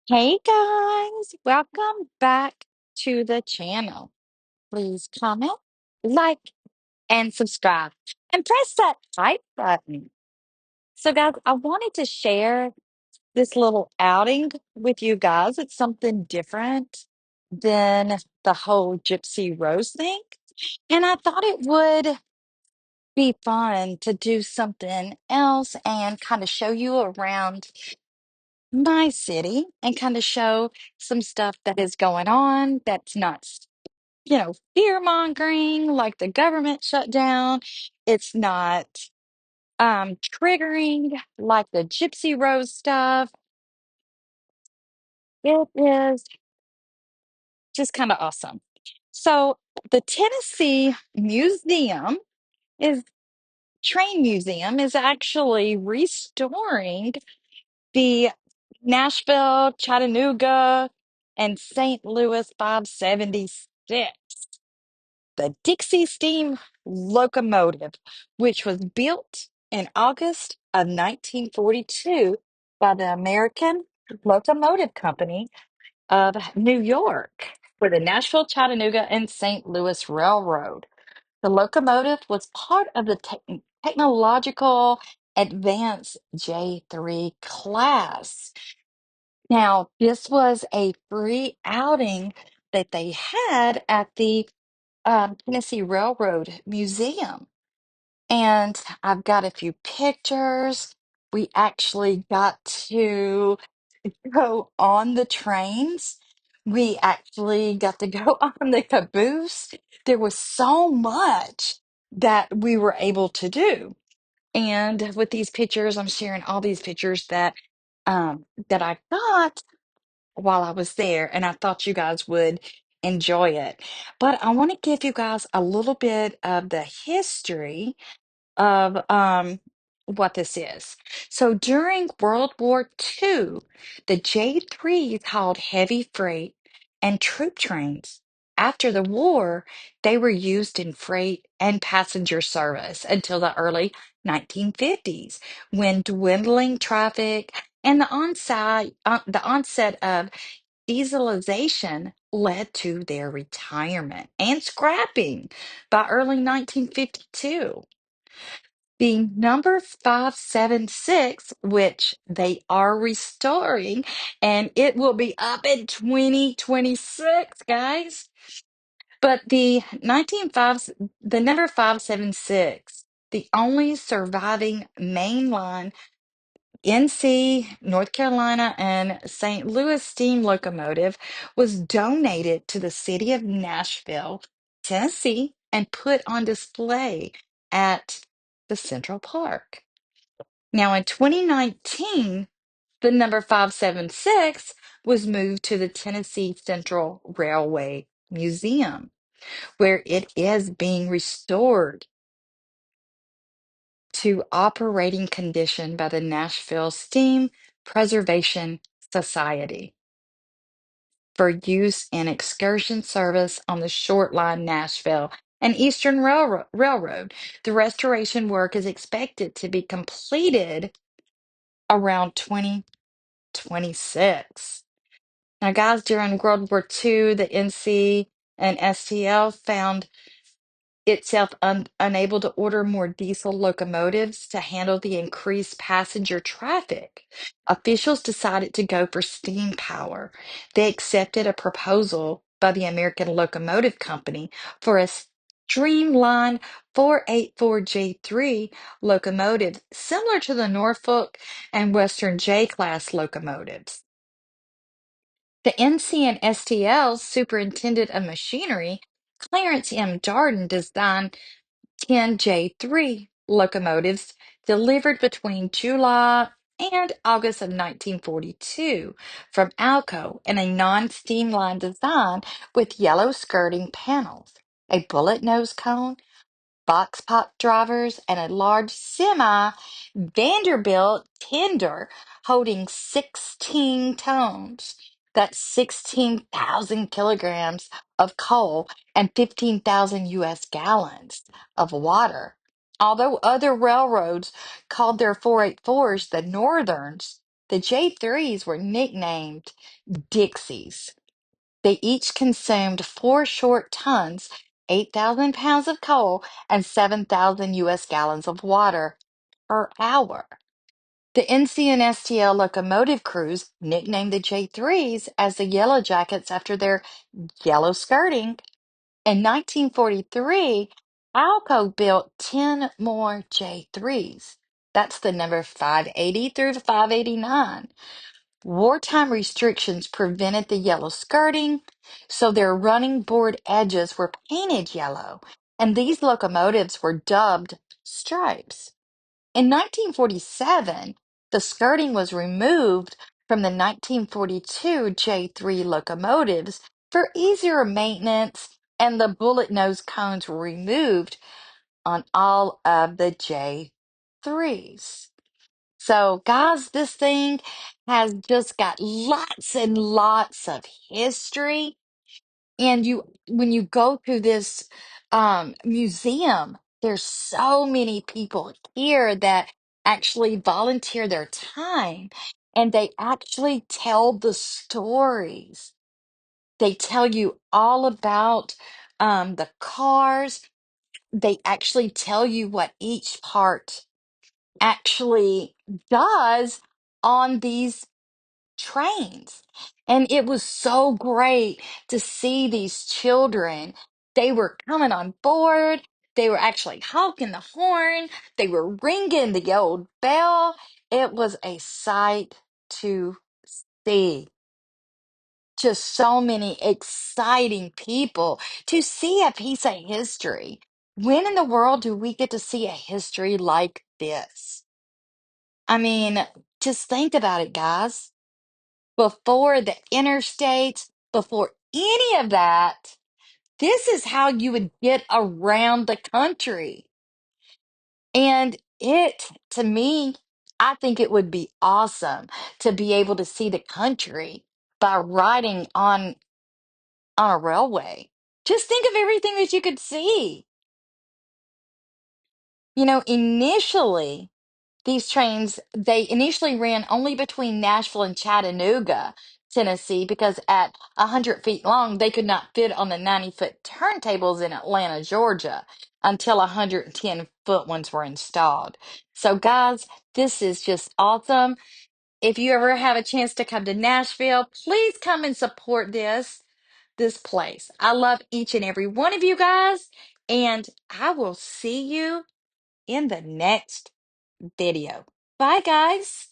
Hey guys, welcome back to the channel. Please comment, like, and subscribe, and press that like button. So, guys, I wanted to share this little outing with you guys. It's something different than the whole Gypsy Rose thing. And I thought it would be fun to do something else and kind of show you around my city and kind of show some stuff that is going on that's not, fear mongering like the government shutdown. It's not triggering like the Gypsy Rose stuff. It is just kind of awesome. So the Tennessee Museum is Train Museum is actually restoring the Nashville, Chattanooga, and St. Louis 576, the Dixie Steam locomotive, which was built in August of 1942 by the American Locomotive Company of New York for the Nashville, Chattanooga, and St. Louis Railroad. The locomotive was part of the technological advanced J3 class. Now, this was a free outing that they had at the Tennessee Railroad Museum. And I've got a few pictures. We actually got to go on the trains. We actually got to go on the caboose. There was so much that we were able to do. And with these pictures, I'm sharing all these pictures that I got while I was there, and I thought you guys would enjoy it. But I want to give you guys a little bit of the history of what this is. So during World War II, the J3s hauled heavy freight and troop trains. After the war, they were used in freight and passenger service until the early 1950s, when dwindling traffic and the onset of dieselization led to their retirement and scrapping by early 1952. The number 576, which they are restoring, and it will be up in 2026, guys. But the number 576, the only surviving mainline NC, North Carolina, and St. Louis steam locomotive was donated to the city of Nashville, Tennessee, and put on display at the Central Park. Now, in 2019, the number 576 was moved to the Tennessee Central Railway Museum, where it is being restored to operating condition by the Nashville Steam Preservation Society for use in excursion service on the short line Nashville and Eastern Railroad. The restoration work is expected to be completed around 2026. Now, guys, during World War II, the NC and STL found itself unable to order more diesel locomotives to handle the increased passenger traffic. Officials decided to go for steam power. They accepted a proposal by the American Locomotive Company for a streamlined 484J3 locomotive similar to the Norfolk and Western J class locomotives. The NC and STL's superintendent of machinery, Clarence M. Darden, designed 10J3 locomotives delivered between July and August of 1942 from Alco in a non-steamline design with yellow skirting panels, a bullet nose cone, box pop drivers, and a large semi Vanderbilt tender holding 16 tons. That's 16,000 kilograms of coal and 15,000 US gallons of water. Although other railroads called their 484s the Northerns, The J3s were nicknamed Dixies. They each consumed 4 short tons, 8,000 pounds of coal, and 7,000 US gallons of water per hour. The NC and STL locomotive crews nicknamed the J3s as the Yellow Jackets after their yellow skirting. In 1943, Alco built 10 more J3s. That's the number 580 through 589. Wartime restrictions prevented the yellow skirting, so their running board edges were painted yellow, and these locomotives were dubbed stripes. In 1947, the skirting was removed from the 1942 J3 locomotives for easier maintenance, and the bullet nose cones were removed on all of the J3s. So, guys, this thing has just got lots and lots of history. And when you go through this museum, there's so many people here that actually volunteer their time and they actually tell the stories. They tell you all about the cars. They actually tell you what each part actually does on these trains. And it was so great to see these children. They were coming on board. They were actually honking the horn. They were ringing the old bell. It was a sight to see. Just so many exciting people to see a piece of history. When in the world do we get to see a history like this? I mean, just think about it, guys. Before the interstates, before any of that, this is how you would get around the country. And to me, I think it would be awesome to be able to see the country by riding on a railway. Just think of everything that you could see. Initially, these trains, they initially ran only between Nashville and Chattanooga, Tennessee, because at 100 feet long, they could not fit on the 90-foot turntables in Atlanta, Georgia, until 110-foot ones were installed. So, guys, this is just awesome. If you ever have a chance to come to Nashville, please come and support this place. I love each and every one of you guys, and I will see you in the next video. Bye, guys.